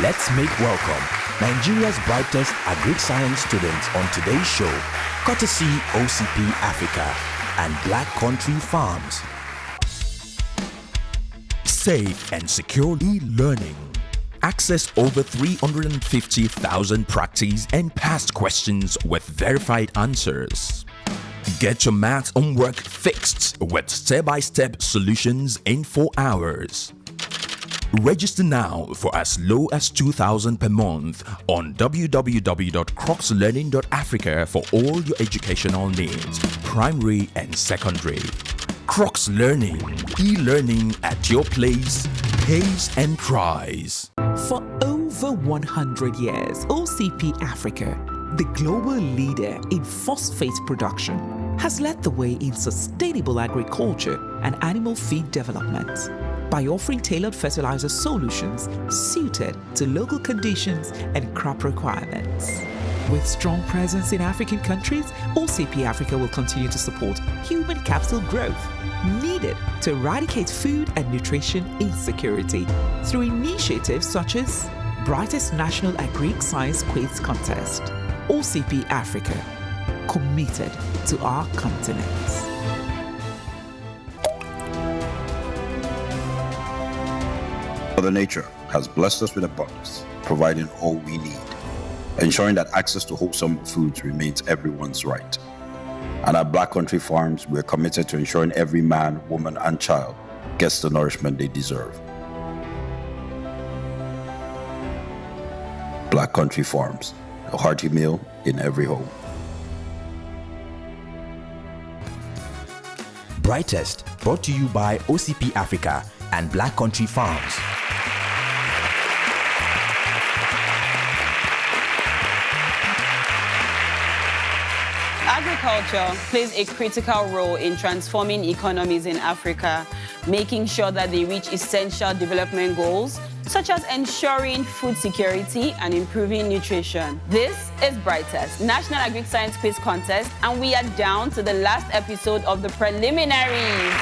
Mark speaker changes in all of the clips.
Speaker 1: Let's make welcome Nigeria's brightest Agric science students on today's show, courtesy OCP Africa and Black Country Farms. Safe and secure e-learning. Access over 350,000 practice and past questions with verified answers. Get your math homework fixed with step-by-step solutions in 4 hours. Register now for as low as 2,000 per month on www.crocslearning.africa for all your educational needs, primary and secondary. Crocs Learning, e-learning at your place, pace and price.
Speaker 2: For over 100 years, OCP Africa, the global leader in phosphate production, has led the way in sustainable agriculture and animal feed development by offering tailored fertilizer solutions suited to local conditions and crop requirements. With strong presence in African countries, OCP Africa will continue to support human capital growth needed to eradicate food and nutrition insecurity through initiatives such as Brightest National Agric Science Quiz Contest. OCP Africa, committed to our continent.
Speaker 3: Mother Nature has blessed us with abundance, providing all we need, ensuring that access to wholesome foods remains everyone's right. And at Black Country Farms, we're committed to ensuring every man, woman, and child gets the nourishment they deserve. Black Country Farms, a hearty meal in every home.
Speaker 1: Brightest, brought to you by OCP Africa and Black Country Farms.
Speaker 4: Agriculture plays a critical role in transforming economies in Africa, making sure that they reach essential development goals, such as ensuring food security and improving nutrition. This is Brightest, National Agric Science Quiz Contest, and we are down to the last episode of the preliminaries.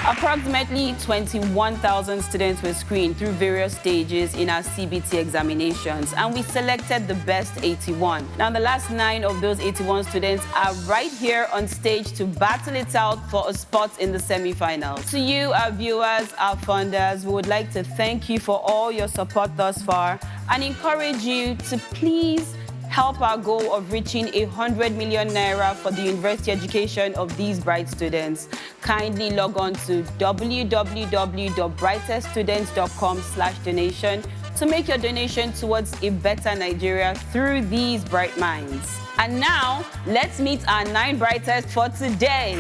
Speaker 4: Approximately 21,000 students were screened through various stages in our CBT examinations, and we selected the best 81. Now, the last 9 of those 81 students are right here on stage to battle it out for a spot in the semi-finals. To you, our viewers, our funders, we would like to thank you for all your support thus far and encourage you to please help our goal of reaching 100 million naira for the university education of these bright students. Kindly log on to www.brighteststudents.com/donation to make your donation towards a better Nigeria through these bright minds. And now, let's meet our 9 brightest for today.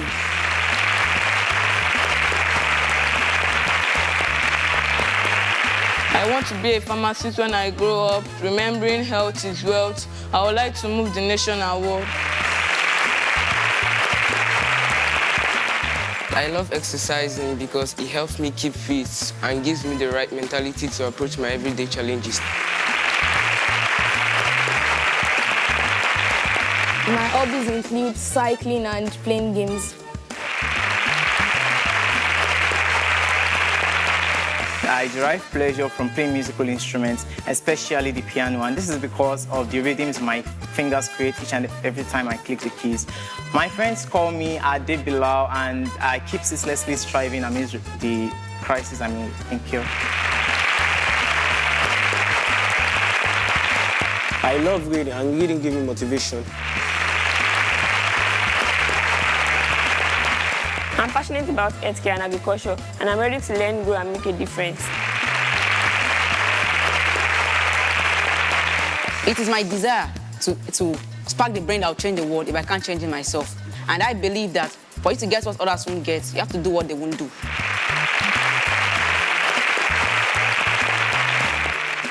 Speaker 5: I want to be a pharmacist when I grow up. Remembering health is wealth. I would like to move the nation and world.
Speaker 6: I love exercising because it helps me keep fit and gives me the right mentality to approach my everyday challenges.
Speaker 7: My hobbies include cycling and playing games.
Speaker 8: I derive pleasure from playing musical instruments, especially the piano, and this is because of the rhythms my fingers create each and every time I click the keys. My friends call me Ade Bilal, and I keep ceaselessly striving amidst the crisis I'm in. Thank you.
Speaker 9: I love reading, and reading gives me motivation.
Speaker 10: I'm passionate about healthcare and agriculture, and I'm ready to learn, grow, and make a difference.
Speaker 11: It is my desire to spark the brain that will change the world if I can't change it myself. And I believe that for you to get what others won't get, you have to do what they won't do.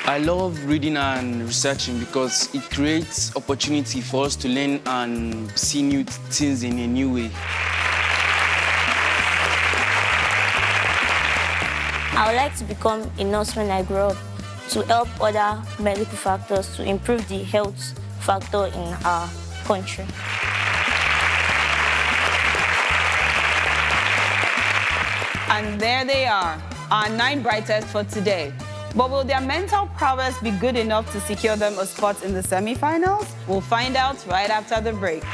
Speaker 6: I love reading and researching because it creates opportunity for us to learn and see new things in a new way.
Speaker 12: I would like to become a nurse when I grow up to help other medical factors to improve the health factor in our country.
Speaker 4: And there they are, our 9 brightest for today. But will their mental prowess be good enough to secure them a spot in the semi-finals? We'll find out right after the break.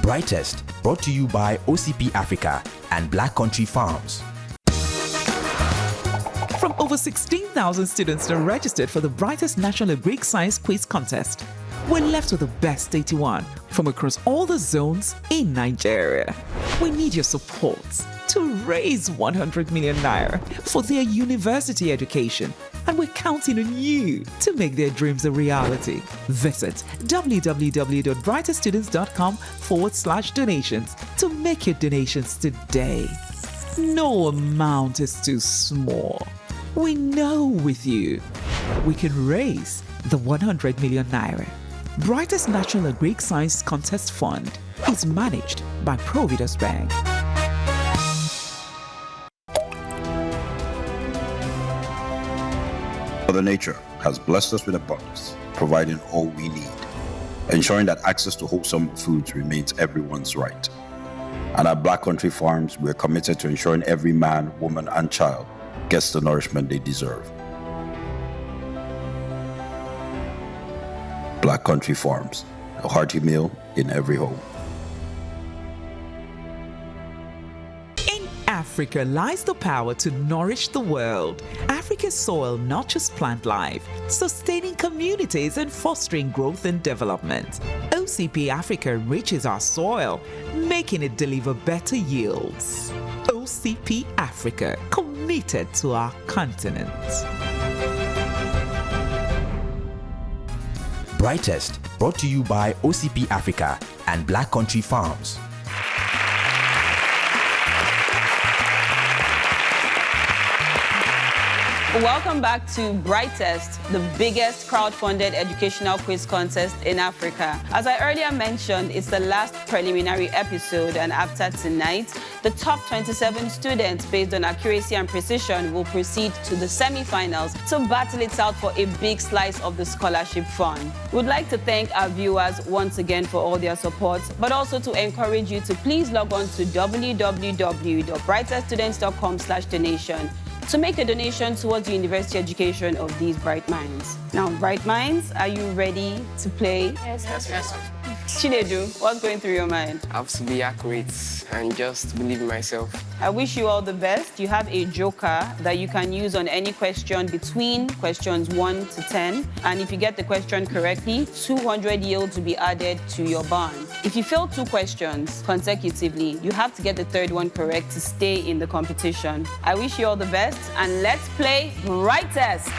Speaker 1: Brightest, brought to you by OCP Africa and Black Country Farms.
Speaker 2: From over 16,000 students that registered for the Brightest National Agric Science Quiz Contest, we're left with the best 81 from across all the zones in Nigeria. We need your support to raise 100 million naira for their university education, and we're counting on you to make their dreams a reality. Visit www.brighteststudents.com/donations to make your donations today. No amount is too small. We know with you, we can raise the 100 million naira. Brightest National Agric Science Contest Fund is managed by Providus Bank.
Speaker 3: Mother Nature has blessed us with abundance, providing all we need, ensuring that access to wholesome foods remains everyone's right. And at Black Country Farms, we're committed to ensuring every man, woman, and child gets the nourishment they deserve. Black Country Farms, a hearty meal in every home.
Speaker 2: In Africa lies the power to nourish the world. Africa's soil nurtures plant life, sustaining communities and fostering growth and development. OCP Africa enriches our soil, making it deliver better yields. OCP Africa, committed to our continent.
Speaker 1: Brightest, brought to you by OCP Africa and Black Country Farms.
Speaker 4: Welcome back to Brightest, the biggest crowd-funded educational quiz contest in Africa. As I earlier mentioned, it's the last preliminary episode, and after tonight, the top 27 students, based on accuracy and precision, will proceed to the semi-finals to battle it out for a big slice of the scholarship fund. We'd like to thank our viewers once again for all their support, but also to encourage you to please log on to www.brighteststudents.com/donation to make a donation towards the university education of these bright minds. Now, bright minds, are you ready to play?
Speaker 10: Yes.
Speaker 4: Chinedu, what's going through your mind?
Speaker 13: I have to be accurate and just believe in myself.
Speaker 4: I wish you all the best. You have a joker that you can use on any question between questions 1 to 10. And if you get the question correctly, 200 yields will be added to your barn. If you fail 2 questions consecutively, you have to get the 3rd one correct to stay in the competition. I wish you all the best, and let's play Brightest.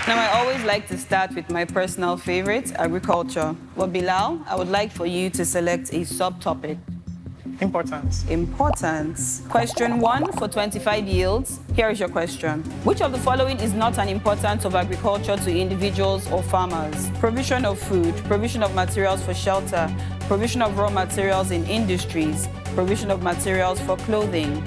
Speaker 4: Now, I always like to start with my personal favorite, agriculture. Well, Bilal, I would like for you to select a subtopic.
Speaker 8: Importance.
Speaker 4: Importance. Question 1 for 25 yields. Here is your question. Which of the following is not an importance of agriculture to individuals or farmers? Provision of food, provision of materials for shelter, provision of raw materials in industries, provision of materials for clothing.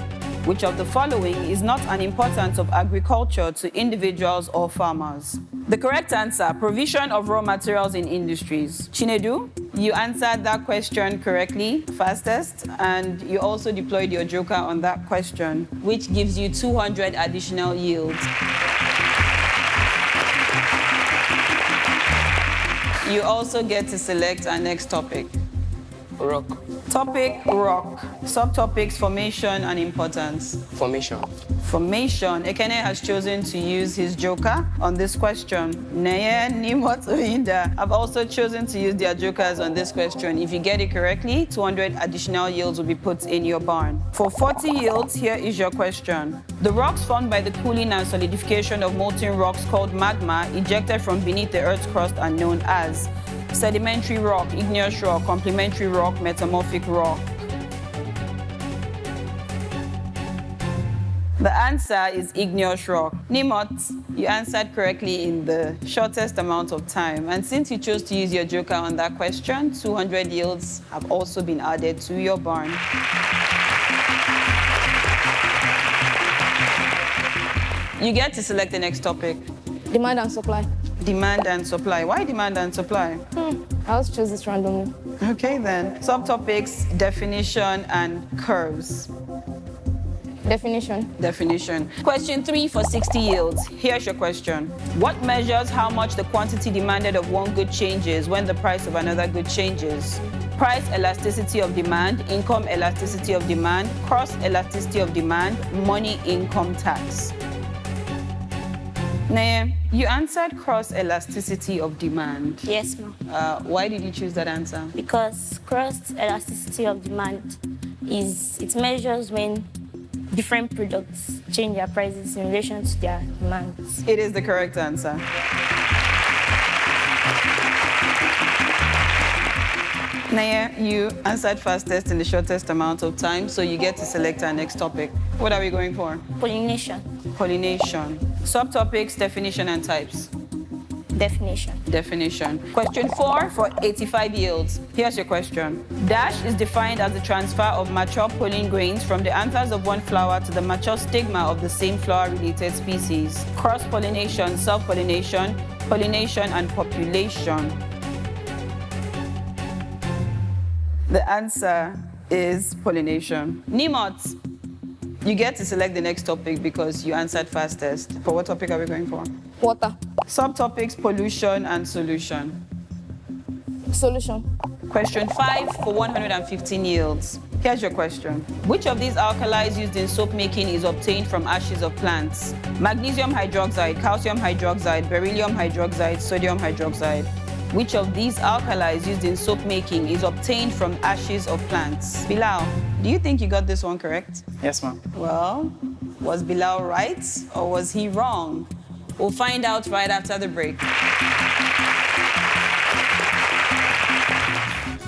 Speaker 4: Which of the following is not an importance of agriculture to individuals or farmers? The correct answer, provision of raw materials in industries. Chinedu, you answered that question correctly, fastest, and you also deployed your joker on that question, which gives you 200 additional yields. You also get to select our next topic.
Speaker 13: Rock.
Speaker 4: Topic, rock. Subtopics, formation and importance.
Speaker 13: Formation.
Speaker 4: Formation. Ekene has chosen to use his joker on this question. Neye Nimot Oyinda have also chosen to use their jokers on this question. If you get it correctly, 200 additional yields will be put in your barn. For 40 yields, here is your question. The rocks formed by the cooling and solidification of molten rocks called magma ejected from beneath the Earth's crust are known as sedimentary rock, igneous rock, complementary rock, metamorphic rock. The answer is igneous rock. Nimot, you answered correctly in the shortest amount of time. And since you chose to use your joker on that question, 200 yields have also been added to your barn. You get to select the next topic.
Speaker 7: Demand and supply.
Speaker 4: Demand and supply. Why demand and supply?
Speaker 7: I just chose this randomly.
Speaker 4: Okay then. Subtopics, definition and curves.
Speaker 7: Definition.
Speaker 4: Definition. Question 3 for 60 yields. Here's your question. What measures how much the quantity demanded of one good changes when the price of another good changes? Price elasticity of demand, income elasticity of demand, cross elasticity of demand, money income tax. Naya, you answered cross elasticity of demand.
Speaker 12: Yes, ma'am.
Speaker 4: Why did you choose that answer?
Speaker 12: Because cross elasticity of demand it measures when different products change their prices in relation to their demands.
Speaker 4: It is the correct answer. Naya, you answered fastest in the shortest amount of time, so you get to select our next topic. What are we going for?
Speaker 12: Pollination.
Speaker 4: Pollination. Subtopics, definition and types.
Speaker 12: Definition.
Speaker 4: Definition. Question 4 for 85 yields. Here's your question. Dash is defined as the transfer of mature pollen grains from the anthers of one flower to the mature stigma of the same flower-related species. Cross-pollination, self-pollination, pollination, and population. The answer is pollination. Nimot, you get to select the next topic because you answered fastest. For what topic are we going for?
Speaker 7: Water.
Speaker 4: Subtopics, pollution and solution.
Speaker 7: Solution.
Speaker 4: Question 5 for 115 yields. Here's your question. Which of these alkalis used in soap making is obtained from ashes of plants? Magnesium hydroxide, calcium hydroxide, beryllium hydroxide, sodium hydroxide. Which of these alkalis used in soap making is obtained from ashes of plants? Bilal, do you think you got this one correct?
Speaker 8: Yes, ma'am.
Speaker 4: Well, was Bilal right or was he wrong? We'll find out right after the break.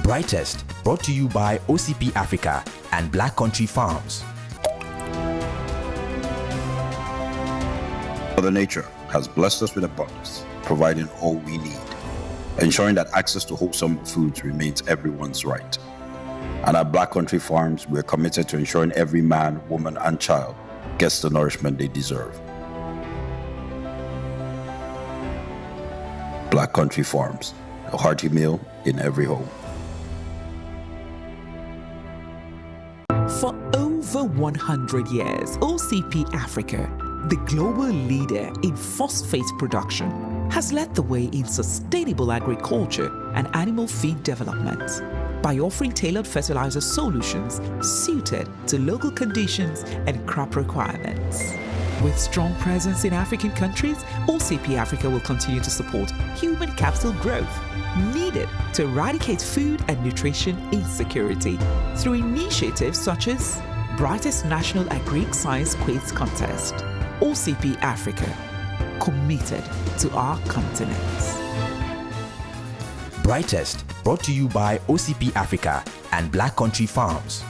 Speaker 1: Brightest, brought to you by OCP Africa and Black Country Farms.
Speaker 3: Mother Nature has blessed us with abundance, providing all we need, ensuring that access to wholesome foods remains everyone's right. And at Black Country Farms, we're committed to ensuring every man, woman, and child gets the nourishment they deserve. Black Country Farms, a hearty meal in every home.
Speaker 2: For over 100 years, OCP Africa, the global leader in phosphate production, has led the way in sustainable agriculture and animal feed development by offering tailored fertilizer solutions suited to local conditions and crop requirements. With strong presence in African countries, OCP Africa will continue to support human capital growth needed to eradicate food and nutrition insecurity through initiatives such as Brightest National Agric Science Quiz Contest. OCP Africa, committed to our continent.
Speaker 1: Brightest, brought to you by OCP Africa and Black Country Farms.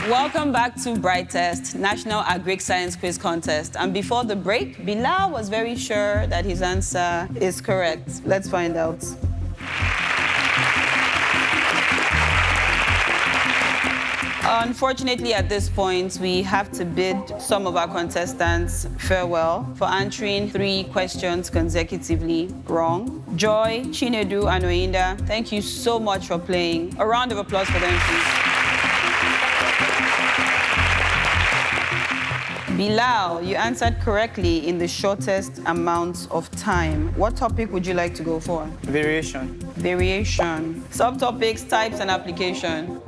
Speaker 4: Welcome back to Brightest, National Agric Science Quiz Contest. And before the break, Bilal was very sure that his answer is correct. Let's find out. Unfortunately, at this point, we have to bid some of our contestants farewell for answering 3 questions consecutively wrong. Joy, Chinedu, and Oyinda, thank you so much for playing. A round of applause for them, please. Bilal, you answered correctly in the shortest amount of time. What topic would you like to go for?
Speaker 8: Variation.
Speaker 4: Variation. Subtopics, types, and application.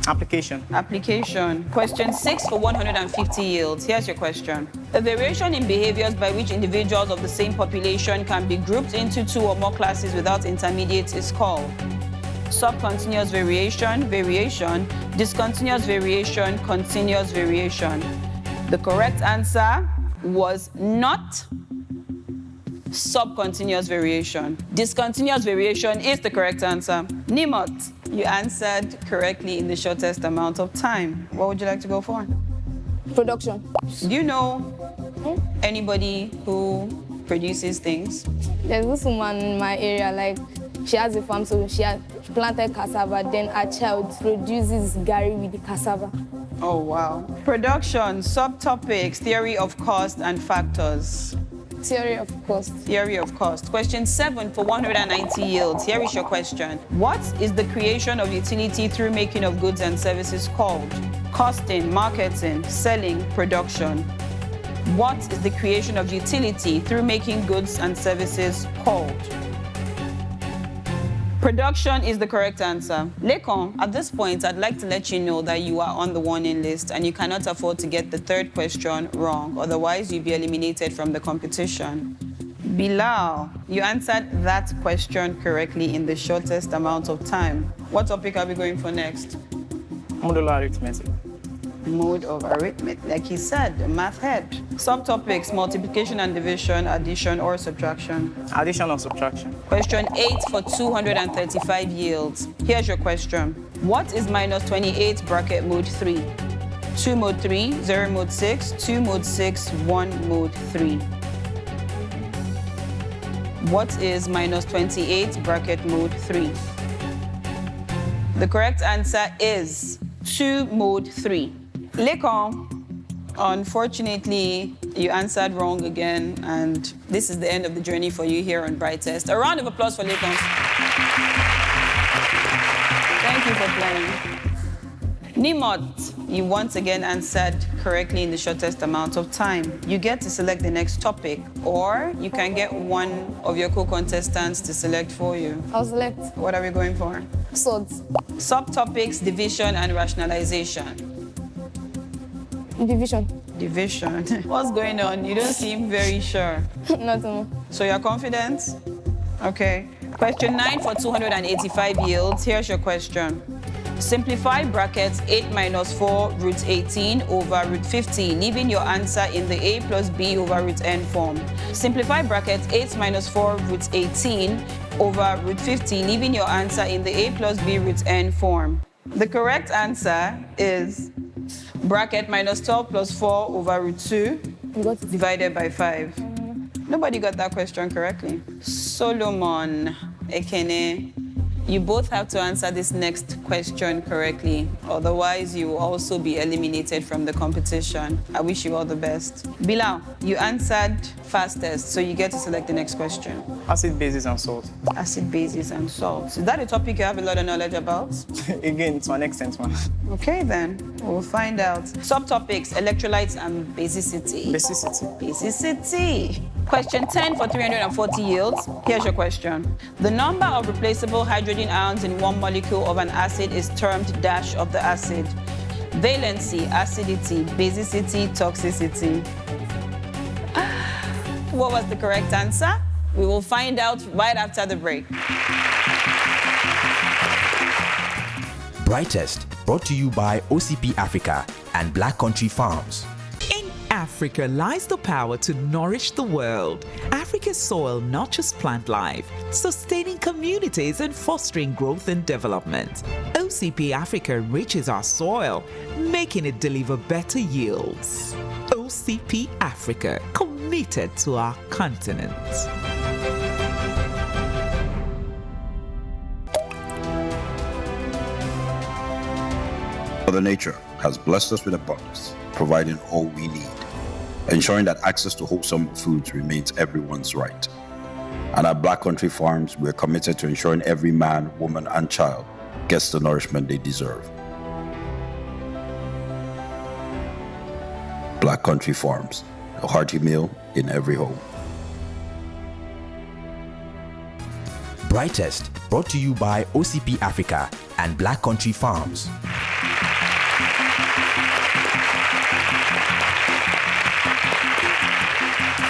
Speaker 8: Application.
Speaker 4: Application. Question 6 for 150 yields. Here's your question. A variation in behaviors by which individuals of the same population can be grouped into 2 or more classes without intermediates is called subcontinuous variation, variation, discontinuous variation, continuous variation. The correct answer was not subcontinuous variation. Discontinuous variation is the correct answer. Nimot, you answered correctly in the shortest amount of time. What would you like to go for?
Speaker 7: Production.
Speaker 4: Do you know anybody who produces things?
Speaker 7: There's this woman in my area, like, she has a farm, so she planted cassava, then her child produces gari with the cassava.
Speaker 4: Oh, wow. Production, subtopics, theory of cost and factors.
Speaker 7: Theory of cost.
Speaker 4: Theory of cost. Question 7 for 190 yields. Here is your question. What is the creation of utility through making of goods and services called? Costing, marketing, selling, production. What is the creation of utility through making goods and services called? Production is the correct answer. Lekon, at this point, I'd like to let you know that you are on the warning list and you cannot afford to get the third question wrong. Otherwise, you'll be eliminated from the competition. Bilal, you answered that question correctly in the shortest amount of time. What topic are we going for next?
Speaker 8: Modular arithmetic.
Speaker 4: Mode of arithmetic, like he said, a math head. Subtopics, multiplication and division, addition or subtraction.
Speaker 8: Addition or subtraction.
Speaker 4: Question 8 for 235 yields. Here's your question. What is minus 28 bracket mode 3? 2 mode 3, 0 mode 6, 2 mode 6, 1 mode 3. What is minus 28 bracket mode 3? The correct answer is 2 mode 3. Lekon, unfortunately, you answered wrong again, and this is the end of the journey for you here on Brightest. A round of applause for Lekon. Thank you for playing. Nimot, you once again answered correctly in the shortest amount of time. You get to select the next topic, or you can get one of your co-contestants to select for you.
Speaker 7: I'll select.
Speaker 4: What are we going for?
Speaker 7: Swords.
Speaker 4: Subtopics, division and rationalization.
Speaker 7: Division.
Speaker 4: Division. What's going on? You don't seem very sure.
Speaker 7: Nothing.
Speaker 4: So you're confident? Okay. Question 9 for 285 yields. Here's your question. Simplify brackets 8 minus 4 root 18 over root 50, leaving your answer in the a plus b over root n form. Simplify brackets 8 minus 4 root 18 over root 50, leaving your answer in the a plus b root n form. The correct answer is bracket minus 12 plus 4 over root 2 divided by 5. Nobody got that question correctly. Solomon, Ekene, you both have to answer this next question correctly. Otherwise, you will also be eliminated from the competition. I wish you all the best. Bilal, you answered fastest, so you get to select the next question.
Speaker 8: Acid, bases, and salt.
Speaker 4: Acid, bases, and salt. Is that a topic you have a lot of knowledge about?
Speaker 8: Again, to an extent, man.
Speaker 4: Okay, then. We'll find out. Subtopics, electrolytes and basicity.
Speaker 8: Basicity.
Speaker 4: Basicity. Question 10 for 340 yields. Here's your question. The number of replaceable hydrogen ions in one molecule of an acid is termed dash of the acid. Valency, acidity, basicity, toxicity. What was the correct answer? We will find out right after the break.
Speaker 1: Brightest, brought to you by OCP Africa and Black Country Farms.
Speaker 2: In Africa lies the power to nourish the world. Africa's soil nurtures plant life, sustaining communities and fostering growth and development. OCP Africa enriches our soil, making it deliver better yields. OCP Africa, committed to our continent.
Speaker 3: Mother Nature has blessed us with abundance, providing all we need, ensuring that access to wholesome foods remains everyone's right. And at Black Country Farms, we're committed to ensuring every man, woman, and child gets the nourishment they deserve. Black Country Farms, a hearty meal in every home.
Speaker 1: Brightest, brought to you by OCP Africa and Black Country Farms.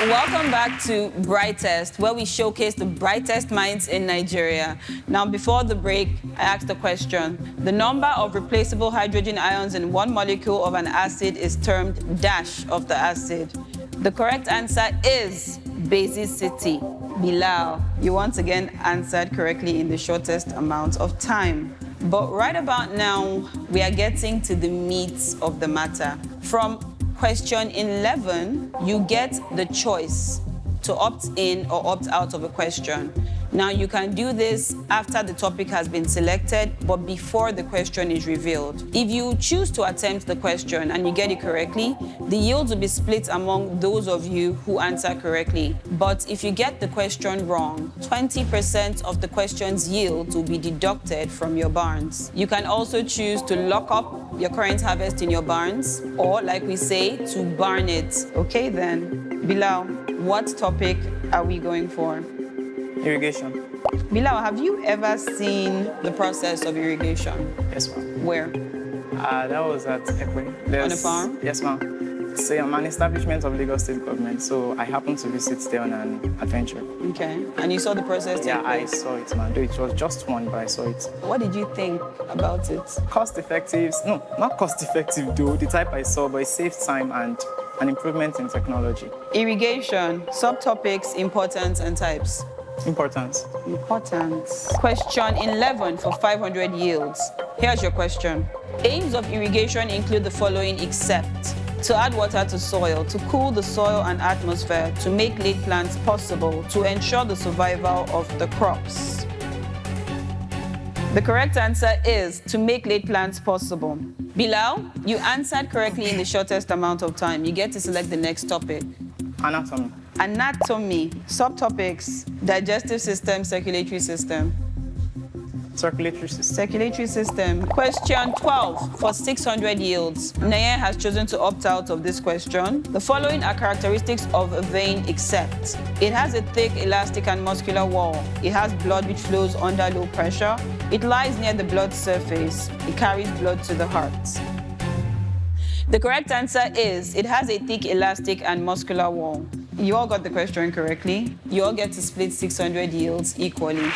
Speaker 4: Welcome back to Brightest, where we showcase the brightest minds in Nigeria. Now, before the break, I asked a question. The number of replaceable hydrogen ions in one molecule of an acid is termed dash of the acid. The correct answer is basicity. Bilal, you once again answered correctly in the shortest amount of time. But right about now, we are getting to the meat of the matter. From question 11, you get the choice to opt in or opt out of a question. Now, you can do this after the topic has been selected, but before the question is revealed. If you choose to attempt the question and you get it correctly, the yields will be split among those of you who answer correctly. But if you get the question wrong, 20% of the question's yield will be deducted from your barns. You can also choose to lock up your current harvest in your barns, or like we say, to barn it. Okay then, Bilal, what topic are we going for?
Speaker 8: Irrigation.
Speaker 4: Bilal, have you ever seen the process of irrigation?
Speaker 8: Yes, ma'am.
Speaker 4: Where?
Speaker 8: That was at Agric.
Speaker 4: On a farm?
Speaker 8: Yes, ma'am. It's an establishment of Lagos State government, so I happened to visit there on an adventure.
Speaker 4: Okay. And you saw the process?
Speaker 8: Yeah, I saw it, man. It was just one, but I saw it.
Speaker 4: What did you think about it?
Speaker 8: Cost effective. No, not cost effective though, the type I saw, but it saved time and an improvement in technology.
Speaker 4: Irrigation, subtopics, importance and types.
Speaker 8: Importance.
Speaker 4: Importance. Question 11 for 500 yields. Here's your question. Aims of irrigation include the following except: to add water to soil, to cool the soil and atmosphere, to make late plants possible, to ensure the survival of the crops. The correct answer is to make late plants possible. Bilal, you answered correctly in the shortest amount of time. You get to select the next topic.
Speaker 8: Anatomy.
Speaker 4: Anatomy. Subtopics: digestive system, circulatory system.
Speaker 8: Circulatory system.
Speaker 4: Circulatory system. Question 12 for 600 yields. Naye has chosen to opt out of this question. The following are characteristics of a vein except: it has a thick, elastic, and muscular wall. It has blood which flows under low pressure. It lies near the blood surface. It carries blood to the heart. The correct answer is it has a thick, elastic, and muscular wall. You all got the question correctly. You all get to split 600 yields equally.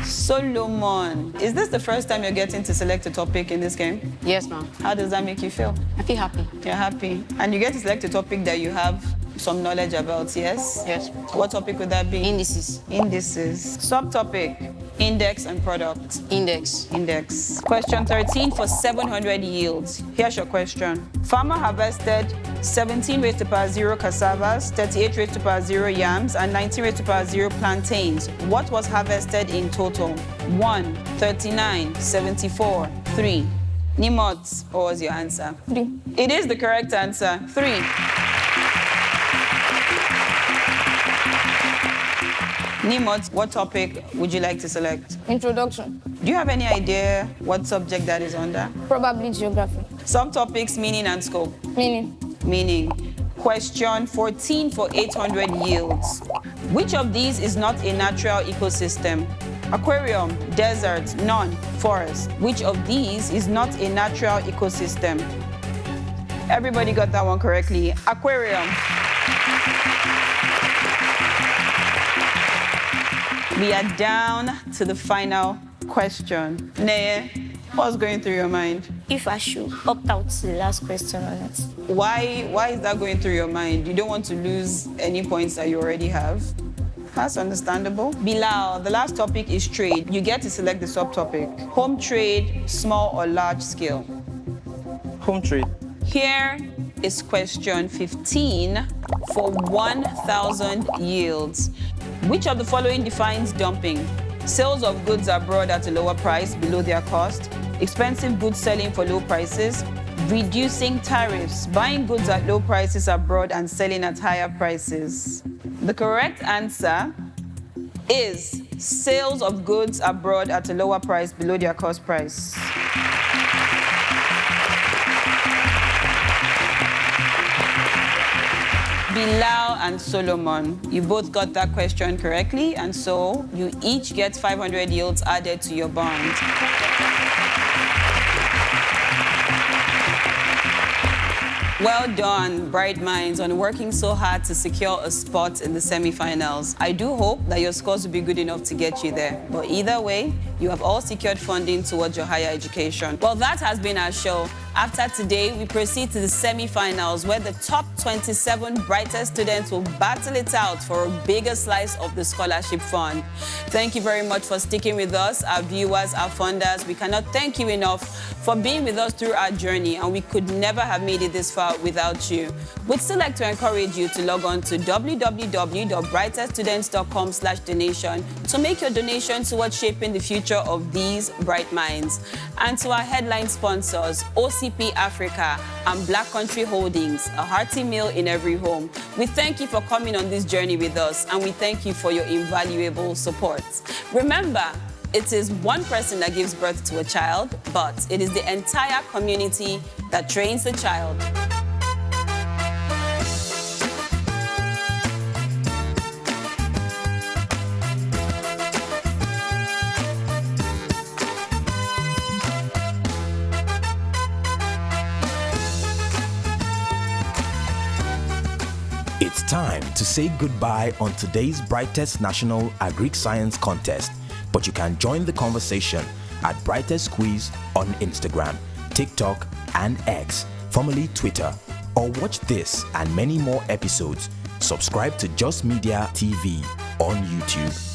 Speaker 4: Solomon, is this the first time you're getting to select a topic in this game?
Speaker 11: Yes, ma'am.
Speaker 4: How does that make you feel?
Speaker 11: I feel happy.
Speaker 4: You're happy. And you get to select a topic that you have some knowledge about, yes?
Speaker 11: Yes.
Speaker 4: What topic would that be?
Speaker 11: Indices.
Speaker 4: Indices. Subtopic: index and product.
Speaker 11: Index.
Speaker 4: Index. Question 13 for 700 yields. Here's your question. Farmer harvested 17 raised to power 0 cassavas, 38 raised to power 0 yams, and 19 raised to power 0 plantains. What was harvested in total? 1, 39, 74, 3. Nimot, what was your answer?
Speaker 7: 3.
Speaker 4: It is the correct answer. 3. Nimot, what topic would you like to select?
Speaker 7: Introduction.
Speaker 4: Do you have any idea what subject that is under?
Speaker 7: Probably geography.
Speaker 4: Subtopics: meaning and scope.
Speaker 7: Meaning.
Speaker 4: Meaning. Question 14 for 800 yields. Which of these is not a natural ecosystem? Aquarium, desert, none, forest. Which of these is not a natural ecosystem? Everybody got that one correctly. Aquarium. We are down to the final question. Naye, what's going through your mind?
Speaker 12: If I should opt out to the last question on it.
Speaker 4: Why is that going through your mind? You don't want to lose any points that you already have? That's understandable. Bilal, the last topic is trade. You get to select the subtopic. Home trade, small or large scale?
Speaker 8: Home trade.
Speaker 4: Here is question 15 for 1,000 yields. Which of the following defines dumping? Sales of goods abroad at a lower price below their cost, expensive goods selling for low prices, reducing tariffs, buying goods at low prices abroad and selling at higher prices. The correct answer is sales of goods abroad at a lower price below their cost price. Bilal and Solomon, you both got that question correctly, and so you each get 500 yields added to your bond. Well done, bright minds, on working so hard to secure a spot in the semi-finals. I do hope that your scores will be good enough to get you there. But either way, you have all secured funding towards your higher education. Well, that has been our show. After today, we proceed to the semi-finals where the top 27 brightest students will battle it out for a bigger slice of the scholarship fund. Thank you very much for sticking with us, our viewers, our funders. We cannot thank you enough for being with us through our journey, and we could never have made it this far without you. We'd still like to encourage you to log on to www.brighteststudents.com/donation to make your donation towards shaping the future of these bright minds. And to our headline sponsors, OCP Africa and Black Country Holdings, a hearty meal in every home. We thank you for coming on this journey with us, and we thank you for your invaluable support. Remember, it is one person that gives birth to a child, but it is the entire community that trains the child.
Speaker 1: It's time to say goodbye on today's Brightest National Agric Science Contest, but you can join the conversation at Brightest Quiz on Instagram, TikTok, and X, formerly Twitter, or watch this and many more episodes. Subscribe to Just Media TV on YouTube.